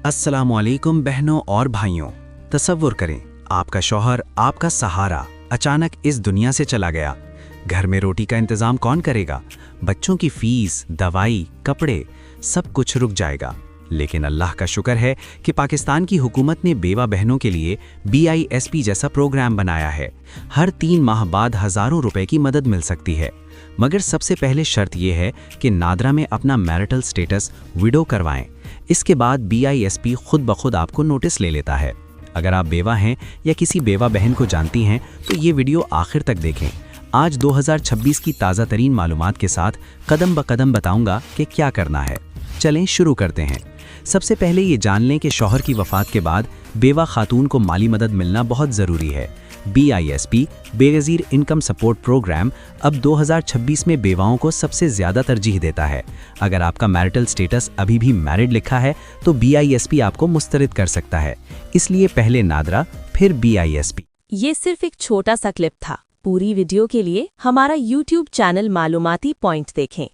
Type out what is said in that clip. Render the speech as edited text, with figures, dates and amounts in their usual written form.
अस्सलामुअलैकुम बहनों और भाइयों। तसव्वुर करें, आपका शौहर, आपका सहारा अचानक इस दुनिया से चला गया। घर में रोटी का इंतजाम कौन करेगा? बच्चों की फीस, दवाई, कपड़े, सब कुछ रुक जाएगा। लेकिन अल्लाह का शुक्र है कि पाकिस्तान की हुकूमत ने बेवा बहनों के लिए BISP जैसा प्रोग्राम बनाया है। हर 3 माह बाद हज़ारों रुपए की मदद मिल सकती है। मगर सबसे पहले शर्त यह है कि नादरा में अपना मैरिटल स्टेटस विडो करवाएं। इसके बाद BISP खुद ब खुद आपको नोटिस ले लेता है। अगर आप बेवा हैं या किसी बेवा बहन को जानती हैं तो ये वीडियो आखिर तक देखें। आज 2026 की ताज़ा तरीन मालूमात के साथ कदम ब कदम बताऊंगा कि क्या करना है। चलें शुरू करते हैं। सबसे पहले ये जान लें कि शौहर की वफ़ात के बाद बेवा खातून को माली मदद मिलना बहुत ज़रूरी है। BISP बेगज़ीर इनकम सपोर्ट प्रोग्राम अब 2026 में बेवाओं को सबसे ज़्यादा तरजीह देता है। अगर आपका मैरिटल स्टेटस अभी भी मैरिड लिखा है तो BISP आपको मुस्तरद कर सकता है। इसलिए पहले नादरा फिर BISP। ये सिर्फ एक छोटा सा क्लिप था। पूरी वीडियो के लिए हमारा YouTube चैनल मालूमाती पॉइंट देखें।